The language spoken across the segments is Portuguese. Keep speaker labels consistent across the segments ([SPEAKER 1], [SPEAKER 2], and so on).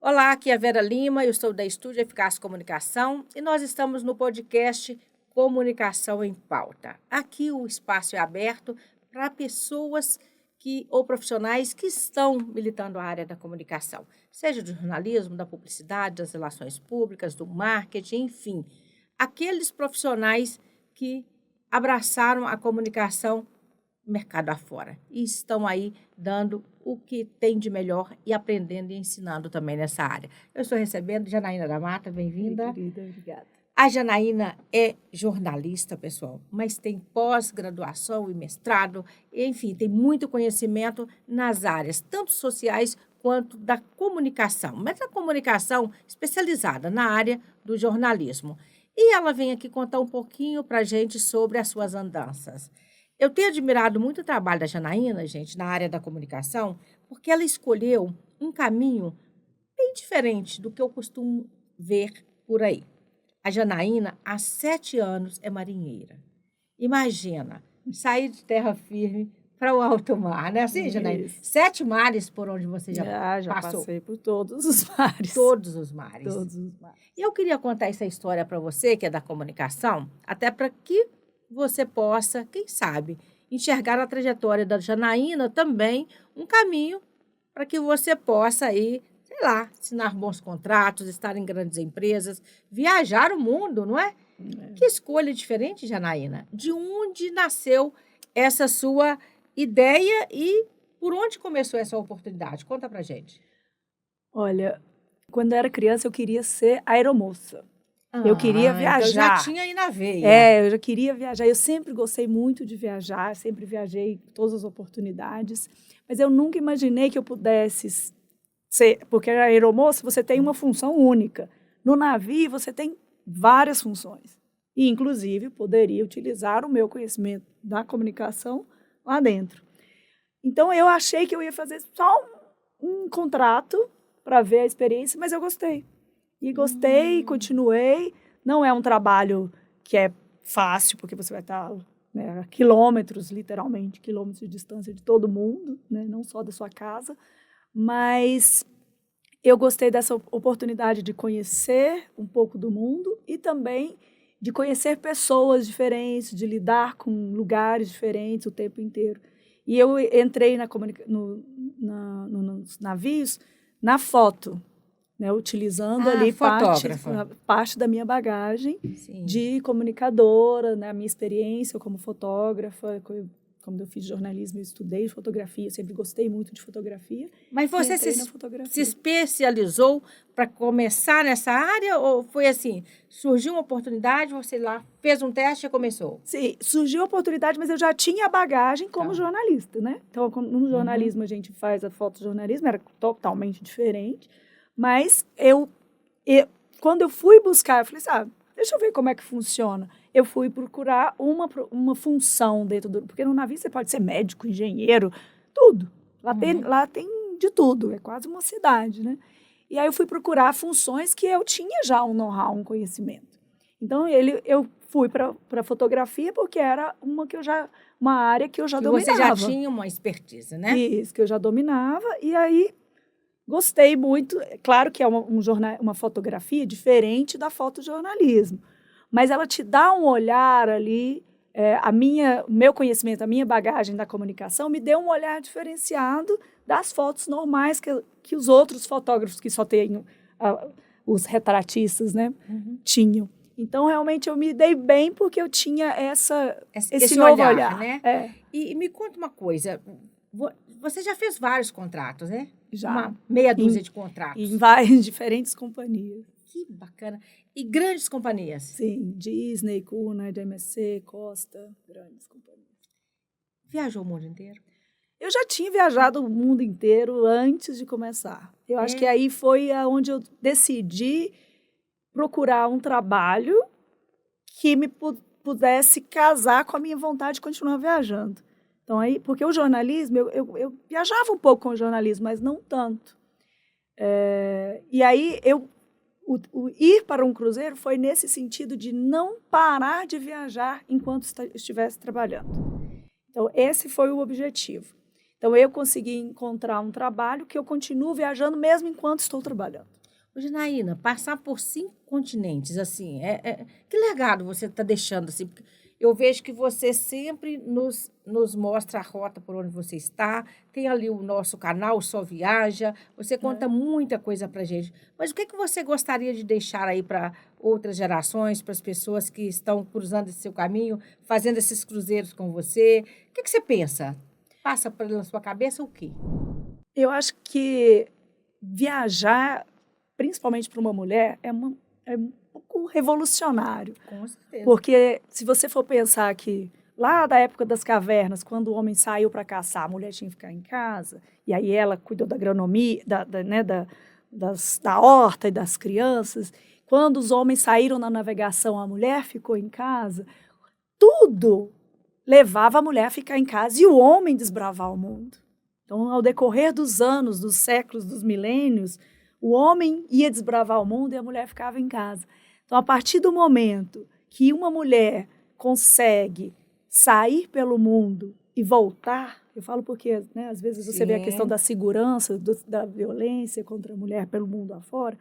[SPEAKER 1] Olá, aqui é a Vera Lima, eu sou da Estúdio Eficaz Comunicação e nós estamos no podcast Comunicação em Pauta. Aqui o espaço é aberto para pessoas ou profissionais que estão militando a área da comunicação, seja do jornalismo, da publicidade, das relações públicas, do marketing, enfim, aqueles profissionais que abraçaram a comunicação mercado afora e estão aí dando o que tem de melhor e aprendendo e ensinando também nessa área. Eu estou recebendo Janaína da Mata, bem-vinda.
[SPEAKER 2] Querida, obrigada.
[SPEAKER 1] A Janaína é jornalista, pessoal, mas tem pós-graduação e mestrado, enfim, tem muito conhecimento nas áreas, tanto sociais quanto da comunicação, mas a comunicação especializada na área do jornalismo. E ela vem aqui contar um pouquinho para a gente sobre as suas andanças. Eu tenho admirado muito o trabalho da Janaína, gente, na área da comunicação, porque ela escolheu um caminho bem diferente do que eu costumo ver por aí. A Janaína, há 7 anos, é marinheira. Imagina, sair de terra firme para o alto mar, não é assim, Janaína? 7 mares por onde você já passou.
[SPEAKER 2] Passei por todos os mares.
[SPEAKER 1] Todos os mares.
[SPEAKER 2] Todos os mares.
[SPEAKER 1] E eu queria contar essa história para você, que é da comunicação, até para que você possa, quem sabe, enxergar na trajetória da Janaína também um caminho para que você possa aí, sei lá, assinar bons contratos, estar em grandes empresas, viajar o mundo, não é? Que escolha diferente, Janaína. De onde nasceu essa sua ideia e por onde começou essa oportunidade? Conta pra gente.
[SPEAKER 2] Olha, quando eu era criança, eu queria ser aeromoça. Eu queria viajar.
[SPEAKER 1] Então já tinha aí na veia.
[SPEAKER 2] Eu já queria viajar. Eu sempre gostei muito de viajar, sempre viajei em todas as oportunidades, mas eu nunca imaginei que eu pudesse ser, porque a aeromoça você tem uma função única. No navio você tem várias funções. E, inclusive, poderia utilizar o meu conhecimento da comunicação lá dentro. Então, eu achei que eu ia fazer só um contrato para ver a experiência, mas eu gostei. E gostei, continuei. Não é um trabalho que é fácil, porque você vai estar a quilômetros, literalmente, quilômetros de distância de todo mundo, né? Não só da sua casa. Mas eu gostei dessa oportunidade de conhecer um pouco do mundo e também de conhecer pessoas diferentes, de lidar com lugares diferentes o tempo inteiro. E eu entrei nos navios na foto, né, utilizando ali parte da minha bagagem. Sim. De comunicadora, né, a minha experiência como fotógrafa. Quando eu fiz jornalismo, eu estudei fotografia, eu sempre gostei muito de fotografia.
[SPEAKER 1] Mas você se especializou para começar nessa área ou foi assim, surgiu uma oportunidade, você lá fez um teste e começou?
[SPEAKER 2] Sim, surgiu a oportunidade, mas eu já tinha a bagagem como jornalista, né? Então, no jornalismo, a gente faz a fotojornalismo, era totalmente diferente. Mas quando eu fui buscar, eu falei, deixa eu ver como é que funciona. Eu fui procurar uma função dentro do... Porque no navio você pode ser médico, engenheiro, tudo. Lá tem de tudo, é quase uma cidade, né? E aí eu fui procurar funções que eu tinha já um know-how, um conhecimento. Então, eu fui para fotografia porque era uma área que eu já dominava.
[SPEAKER 1] Você já tinha uma expertise, né?
[SPEAKER 2] Isso, que eu já dominava. E aí... Gostei muito. Claro que é uma fotografia diferente da fotojornalismo, mas ela te dá um olhar ali, o meu conhecimento, a minha bagagem da comunicação me deu um olhar diferenciado das fotos normais que os outros fotógrafos que só têm os retratistas, né, tinham. Então, realmente, eu me dei bem porque eu tinha esse novo olhar.
[SPEAKER 1] Né? E me conta uma coisa, você já fez vários contratos, né?
[SPEAKER 2] Já.
[SPEAKER 1] Uma meia dúzia de contratos.
[SPEAKER 2] Em várias diferentes companhias.
[SPEAKER 1] Que bacana. E grandes companhias?
[SPEAKER 2] Sim, Disney, Cunard, MSC, Costa, grandes companhias.
[SPEAKER 1] Viajou o mundo inteiro?
[SPEAKER 2] Eu já tinha viajado o mundo inteiro antes de começar. Eu acho que aí foi onde eu decidi procurar um trabalho que me pudesse casar com a minha vontade de continuar viajando. Então, porque o jornalismo, eu viajava um pouco com o jornalismo, mas não tanto. E aí eu o ir para um cruzeiro foi nesse sentido de não parar de viajar enquanto estivesse trabalhando. Então, esse foi o objetivo. Então, eu consegui encontrar um trabalho que eu continuo viajando mesmo enquanto estou trabalhando.
[SPEAKER 1] Janaína, passar por 5 continentes, assim, que legado você está deixando, assim? Porque eu vejo que você sempre nos mostra a rota por onde você está, tem ali o nosso canal, Só Viaja, você conta muita coisa para gente. Mas o que você gostaria de deixar aí para outras gerações, para as pessoas que estão cruzando esse seu caminho, fazendo esses cruzeiros com você? O que você pensa? Passa pela sua cabeça o quê?
[SPEAKER 2] Eu acho que viajar, principalmente para uma mulher, é um pouco revolucionário.
[SPEAKER 1] Com certeza.
[SPEAKER 2] Porque se você for pensar que lá da época das cavernas, quando o homem saiu para caçar, a mulher tinha que ficar em casa, e aí ela cuidou da agronomia, da horta e das crianças. Quando os homens saíram na navegação, a mulher ficou em casa. Tudo levava a mulher a ficar em casa e o homem desbravar o mundo. Então, ao decorrer dos anos, dos séculos, dos milênios, o homem ia desbravar o mundo e a mulher ficava em casa. Então, a partir do momento que uma mulher consegue sair pelo mundo e voltar, eu falo porque, né, às vezes você vê a questão da segurança, da violência contra a mulher pelo mundo afora,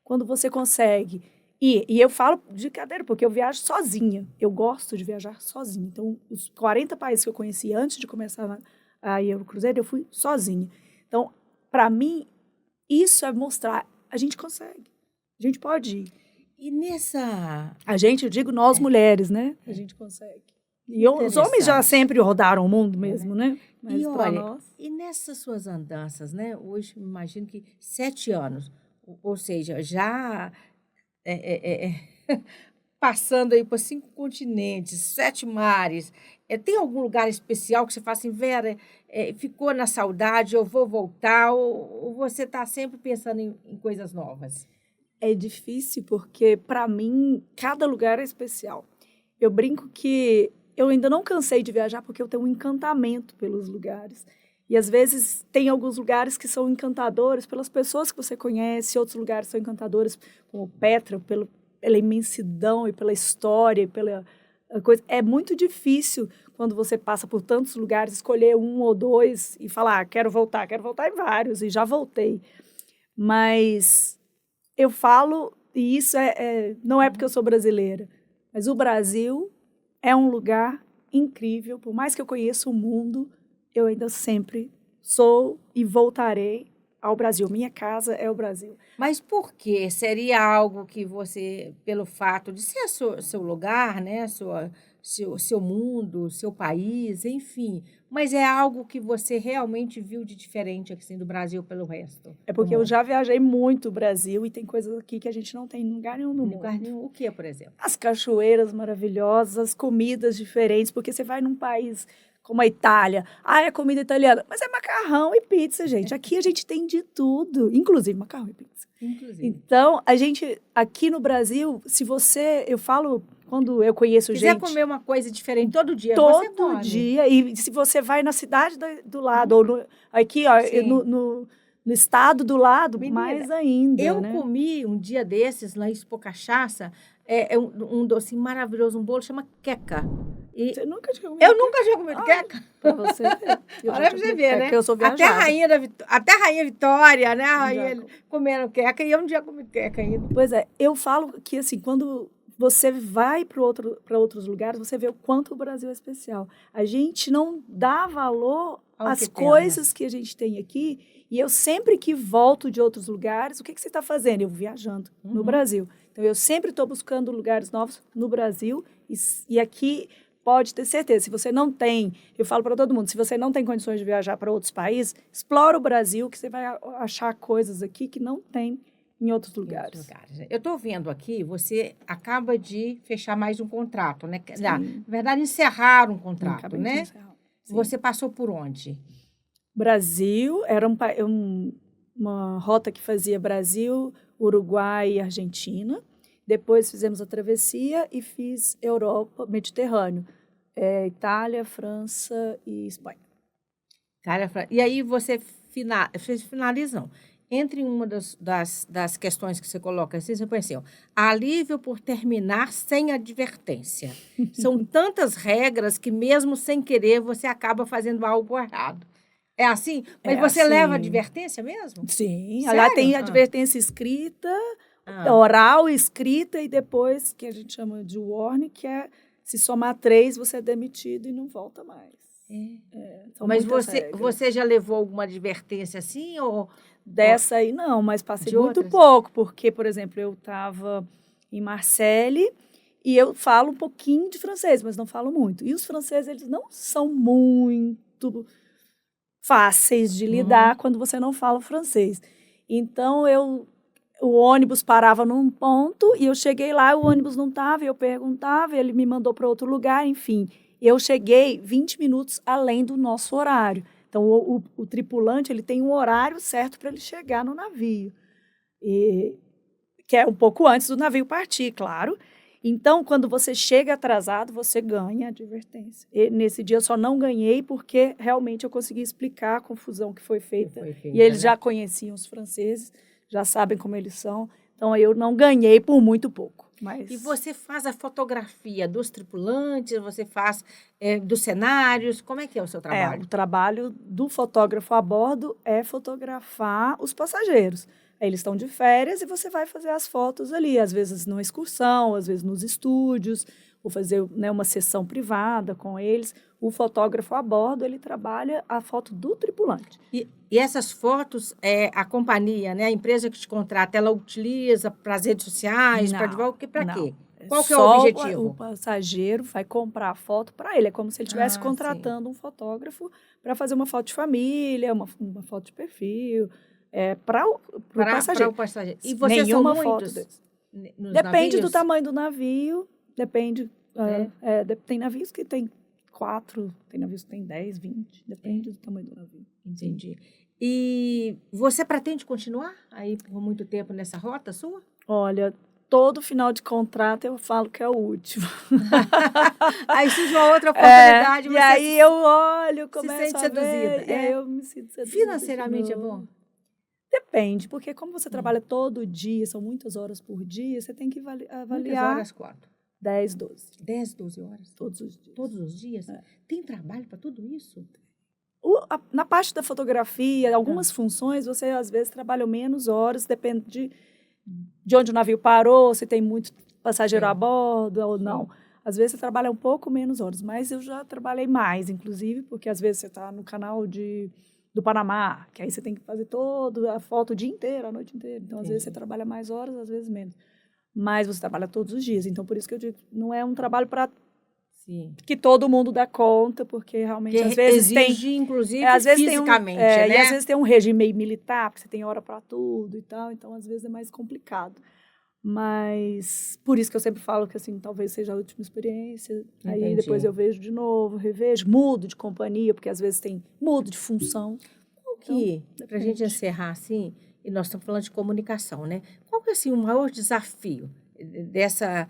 [SPEAKER 2] quando você consegue... E eu falo de cadeira, porque eu viajo sozinha, eu gosto de viajar sozinha. Então, os 40 países que eu conheci antes de começar a ir ao cruzeiro, eu fui sozinha. Então, para mim, isso é mostrar, a gente consegue, a gente pode ir.
[SPEAKER 1] E nessa...
[SPEAKER 2] A gente, eu digo nós mulheres, né? A gente consegue. E os homens já sempre rodaram o mundo mesmo, né? Mas
[SPEAKER 1] e olha,
[SPEAKER 2] nós...
[SPEAKER 1] e nessas suas andanças, né? Hoje, imagino que 7 anos, ou seja, já passando aí por 5 continentes, 7 mares, tem algum lugar especial que você fala assim, Vera, ficou na saudade, eu vou voltar, ou você está sempre pensando em coisas novas?
[SPEAKER 2] É difícil porque, para mim, cada lugar é especial. Eu brinco que eu ainda não cansei de viajar porque eu tenho um encantamento pelos lugares. E, às vezes, tem alguns lugares que são encantadores pelas pessoas que você conhece, outros lugares são encantadores, como Petra, pela imensidão e pela história, e pela coisa. É muito difícil, quando você passa por tantos lugares, escolher um ou dois e falar, quero voltar em vários, e já voltei. Mas eu falo, e isso não é porque eu sou brasileira, mas o Brasil é um lugar incrível, por mais que eu conheça o mundo, eu ainda sempre sou e voltarei ao Brasil. Minha casa é o Brasil.
[SPEAKER 1] Mas por quê? Seria algo que você, pelo fato de ser seu lugar, né? Seu mundo, seu país, enfim. Mas é algo que você realmente viu de diferente assim, do Brasil pelo resto?
[SPEAKER 2] É porque eu já viajei muito o Brasil e tem coisas aqui que a gente não tem em lugar nenhum no mundo.
[SPEAKER 1] Lugar nenhum. O que, por exemplo?
[SPEAKER 2] As cachoeiras maravilhosas, as comidas diferentes, porque você vai num país como a Itália, é comida italiana, mas é macarrão e pizza, gente. Aqui a gente tem de tudo, inclusive macarrão e pizza. Então, a gente, aqui no Brasil, eu falo, quando eu conheço gente...
[SPEAKER 1] quiser comer uma coisa diferente todo dia,
[SPEAKER 2] você come. Todo dia, e se você vai na cidade do lado, ou aqui, ó, no estado do lado, menina, mais ainda,
[SPEAKER 1] eu
[SPEAKER 2] né?
[SPEAKER 1] comi um dia desses, lá em Expo Cachaça, um docinho maravilhoso, um bolo, chama queca.
[SPEAKER 2] Você nunca tinha comido?
[SPEAKER 1] Eu nunca tinha comido queca.
[SPEAKER 2] Pra você ver.
[SPEAKER 1] Olha pra você ver, né?
[SPEAKER 2] Eu sou viajada.
[SPEAKER 1] Até a Rainha Vitória, né? A rainha comendo queca, e eu não tinha comido queca ainda.
[SPEAKER 2] Pois é, eu falo que, assim, quando você vai para outros lugares, você vê o quanto o Brasil é especial. A gente não dá valor às coisas que a gente tem aqui, e eu sempre que volto de outros lugares, o que você está fazendo? Eu vou viajando no Brasil. Então, eu sempre estou buscando lugares novos no Brasil, e aqui... Pode ter certeza, se você não tem, eu falo para todo mundo, se você não tem condições de viajar para outros países, explora o Brasil, que você vai achar coisas aqui que não tem em outros lugares.
[SPEAKER 1] Eu estou vendo aqui, você acaba de fechar mais um contrato, né? Na verdade, encerrar um contrato, né? Você passou por onde?
[SPEAKER 2] Brasil, era uma rota que fazia Brasil, Uruguai e Argentina. Depois fizemos a travessia e fiz Europa, Mediterrâneo. Itália, França e Espanha.
[SPEAKER 1] E aí você finaliza, não. entre uma das questões que você coloca assim, você põe assim, ó, alívio por terminar sem advertência. São tantas regras que mesmo sem querer você acaba fazendo algo errado. É assim? Mas
[SPEAKER 2] É
[SPEAKER 1] você leva
[SPEAKER 2] assim.
[SPEAKER 1] advertência mesmo?
[SPEAKER 2] Sim,
[SPEAKER 1] Sério?
[SPEAKER 2] lá tem advertência escrita,
[SPEAKER 1] Ah.
[SPEAKER 2] oral, escrita e depois que a gente chama de warning, que é se somar 3, você é demitido e não volta mais. São
[SPEAKER 1] Mas
[SPEAKER 2] muitas regras.
[SPEAKER 1] você já levou alguma advertência assim? Ou
[SPEAKER 2] Dessa aí não, mas passei
[SPEAKER 1] de
[SPEAKER 2] muito
[SPEAKER 1] outras?
[SPEAKER 2] pouco, porque, por exemplo, eu estava em Marseille e eu falo um pouquinho de francês, mas não falo muito. E os franceses, eles não são muito fáceis de lidar quando você não fala francês. Então, o ônibus parava num ponto e eu cheguei lá, o ônibus não estava, eu perguntava, ele me mandou para outro lugar, enfim. Eu cheguei 20 minutos além do nosso horário. Então, o tripulante ele tem um horário certo para ele chegar no navio, que é um pouco antes do navio partir, claro. Então, quando você chega atrasado, você ganha advertência. E nesse dia eu só não ganhei porque realmente eu consegui explicar a confusão que foi feita. E eles já conheciam os franceses, já sabem como eles são. Então, eu não ganhei por muito pouco. Mas...
[SPEAKER 1] E você faz a fotografia dos tripulantes, você faz dos cenários, como é que é o seu trabalho?
[SPEAKER 2] O trabalho do fotógrafo a bordo é fotografar os passageiros. Aí eles estão de férias e você vai fazer as fotos ali, às vezes numa excursão, às vezes nos estúdios, ou fazer uma sessão privada com eles. O fotógrafo a bordo, ele trabalha a foto do tripulante.
[SPEAKER 1] E essas fotos, a companhia, né, a empresa que te contrata, ela utiliza para as redes sociais, para divulgar, para quê? Qual que é o objetivo?
[SPEAKER 2] O passageiro vai comprar a foto para ele. É como se ele estivesse contratando um fotógrafo para fazer uma foto de família, uma foto de perfil, para o passageiro.
[SPEAKER 1] E vocês
[SPEAKER 2] Nenhuma
[SPEAKER 1] são muitos
[SPEAKER 2] foto
[SPEAKER 1] nos
[SPEAKER 2] depende
[SPEAKER 1] navios?
[SPEAKER 2] do tamanho do navio, depende. Tem navios que tem 4, tem navios que tem 10, 20, depende do tamanho do navio.
[SPEAKER 1] Entendi. E você pretende continuar aí por muito tempo nessa rota sua?
[SPEAKER 2] Olha, todo final de contrato eu falo que é o último.
[SPEAKER 1] Aí surge uma outra oportunidade.
[SPEAKER 2] E aí eu olho, começo
[SPEAKER 1] se sente
[SPEAKER 2] a ver,
[SPEAKER 1] seduzida.
[SPEAKER 2] E aí eu me sinto seduzida.
[SPEAKER 1] Financeiramente é bom?
[SPEAKER 2] Depende, porque como você trabalha todo dia, são muitas horas por dia, você tem que avaliar.
[SPEAKER 1] Muitas horas quanto?
[SPEAKER 2] 10, 12.
[SPEAKER 1] 10, 12 horas?
[SPEAKER 2] Todos os dias.
[SPEAKER 1] Todos os dias? Tem trabalho para tudo isso?
[SPEAKER 2] Na parte da fotografia, algumas funções, você às vezes trabalha menos horas, depende de onde o navio parou, se tem muito passageiro a bordo ou não. Às vezes você trabalha um pouco menos horas, mas eu já trabalhei mais, inclusive, porque às vezes você está no canal do Panamá, que aí você tem que fazer toda a foto o dia inteiro, a noite inteira. Então, às vezes você trabalha mais horas, às vezes menos. Mas você trabalha todos os dias. Então, por isso que eu digo, não é um trabalho para que todo mundo dá conta, porque realmente às vezes
[SPEAKER 1] exige, inclusive,
[SPEAKER 2] às vezes
[SPEAKER 1] fisicamente, né?
[SPEAKER 2] E às vezes tem um regime meio militar, porque você tem hora para tudo e tal, então às vezes é mais complicado. Mas por isso que eu sempre falo que assim, talvez seja a última experiência.
[SPEAKER 1] Entendi.
[SPEAKER 2] Aí depois eu vejo de novo, revejo, mudo de companhia, porque às vezes mudo de função.
[SPEAKER 1] Para a gente encerrar assim, e nós estamos falando de comunicação, né? Qual que é assim, o maior desafio dessa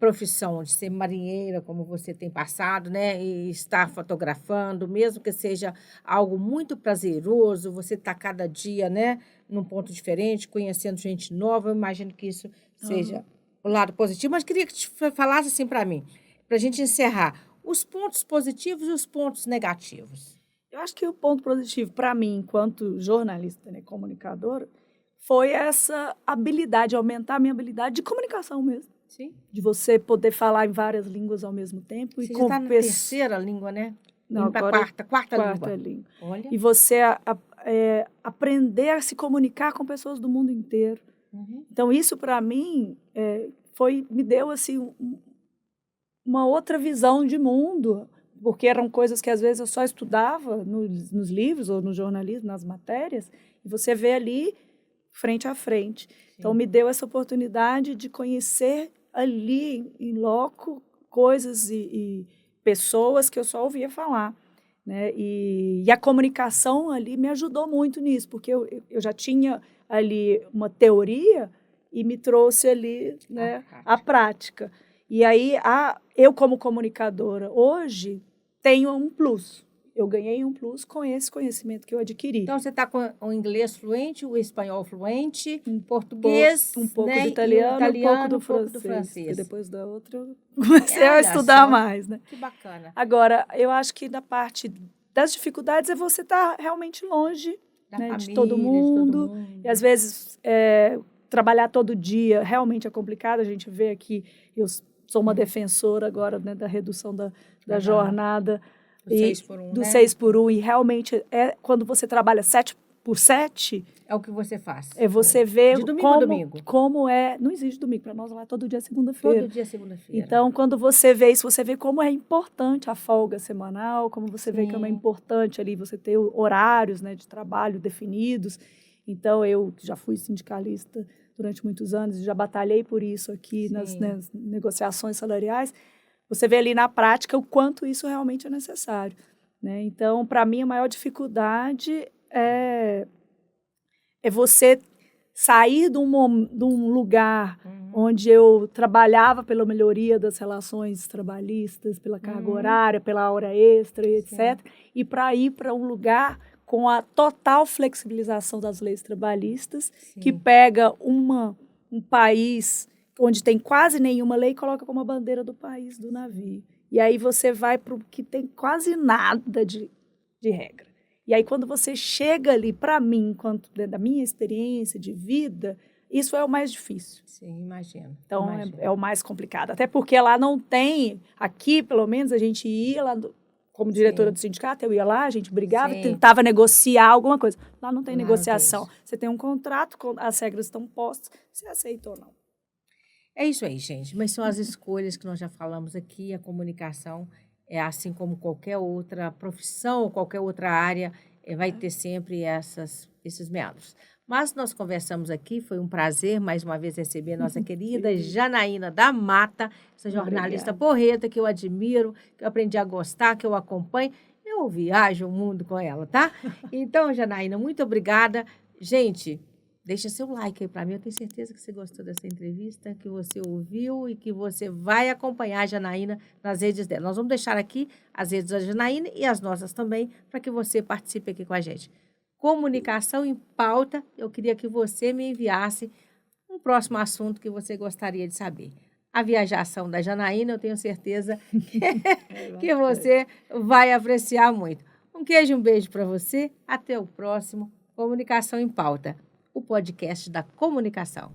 [SPEAKER 1] profissão de ser marinheira, como você tem passado, né? E estar fotografando, mesmo que seja algo muito prazeroso, você está cada dia, né, num ponto diferente, conhecendo gente nova, eu imagino que isso seja o lado positivo, mas queria que te falasse assim para mim, para a gente encerrar, os pontos positivos e os pontos negativos.
[SPEAKER 2] Eu acho que o ponto positivo para mim, enquanto jornalista, né, comunicadora, foi essa habilidade, aumentar a minha habilidade de comunicação mesmo.
[SPEAKER 1] Sim.
[SPEAKER 2] De você poder falar em várias línguas ao mesmo tempo.
[SPEAKER 1] Você já está na terceira língua, né?
[SPEAKER 2] Não, agora quarta língua.
[SPEAKER 1] Olha.
[SPEAKER 2] E você aprender a se comunicar com pessoas do mundo inteiro. Então, isso para mim me deu assim, uma outra visão de mundo, porque eram coisas que às vezes eu só estudava nos livros ou no jornalismo, nas matérias, e você vê ali frente a frente. Sim. Então, me deu essa oportunidade de conhecer ali, em loco, coisas e pessoas que eu só ouvia falar. Né? E a comunicação ali me ajudou muito nisso, porque eu já tinha ali uma teoria e me trouxe ali, né, a prática. E aí, eu como comunicadora, hoje, tenho um plus. eu ganhei um plus com esse conhecimento que eu adquiri.
[SPEAKER 1] Então, você está com o inglês fluente, o espanhol fluente, português,
[SPEAKER 2] um pouco
[SPEAKER 1] né?
[SPEAKER 2] do italiano, um pouco do francês. E depois da outra, eu comecei a estudar mais, né?
[SPEAKER 1] Que bacana.
[SPEAKER 2] Agora, eu acho que da parte das dificuldades é você estar realmente longe, né,
[SPEAKER 1] família,
[SPEAKER 2] de todo mundo. E, às vezes, trabalhar todo dia realmente é complicado. A gente vê aqui, eu sou uma defensora agora, né, da redução da jornada.
[SPEAKER 1] Do 6x1,
[SPEAKER 2] do
[SPEAKER 1] né?
[SPEAKER 2] 6x1, e realmente quando você trabalha 7x7...
[SPEAKER 1] É o que você faz.
[SPEAKER 2] É você ver
[SPEAKER 1] de domingo a domingo.
[SPEAKER 2] Como é... Não existe domingo, para nós lá todo dia é segunda-feira.
[SPEAKER 1] Todo dia é segunda-feira.
[SPEAKER 2] Então, quando você vê isso, você vê como é importante a folga semanal, como você vê como é importante ali você ter horários, né, de trabalho definidos. Então, eu já fui sindicalista durante muitos anos e já batalhei por isso aqui nas negociações salariais. Você vê ali na prática o quanto isso realmente é necessário, né? Então, para mim, a maior dificuldade é você sair de um lugar onde eu trabalhava pela melhoria das relações trabalhistas, pela carga horária, pela hora extra, etc., e para ir para um lugar com a total flexibilização das leis trabalhistas, que pega um país onde tem quase nenhuma lei, coloca como a bandeira do país, do navio. E aí você vai para o que tem quase nada de regra. E aí quando você chega ali, para mim, enquanto da minha experiência de vida, isso é o mais difícil.
[SPEAKER 1] Sim, imagino.
[SPEAKER 2] Então, é o mais complicado. Até porque lá não tem, aqui pelo menos, a gente ia lá, como diretora do sindicato, eu ia lá, a gente brigava, tentava negociar alguma coisa. Lá não tem negociação. Não tem. Você tem um contrato, as regras estão postas, você aceita ou não.
[SPEAKER 1] É isso aí, gente. Mas são as escolhas que nós já falamos aqui. A comunicação é assim como qualquer outra profissão, qualquer outra área, vai ter sempre esses meandros. Mas nós conversamos aqui, foi um prazer mais uma vez receber a nossa querida Janaína da Mata, essa jornalista porreta que eu admiro, que eu aprendi a gostar, que eu acompanho. Eu viajo o mundo com ela, tá? Então, Janaína, muito obrigada. Gente, deixa seu like aí para mim. Eu tenho certeza que você gostou dessa entrevista, que você ouviu e que você vai acompanhar a Janaína nas redes dela. Nós vamos deixar aqui as redes da Janaína e as nossas também, para que você participe aqui com a gente. Comunicação em Pauta, eu queria que você me enviasse um próximo assunto que você gostaria de saber. A viajação da Janaína, eu tenho certeza que você vai apreciar muito. Um queijo e um beijo para você. Até o próximo Comunicação em Pauta, o podcast da comunicação.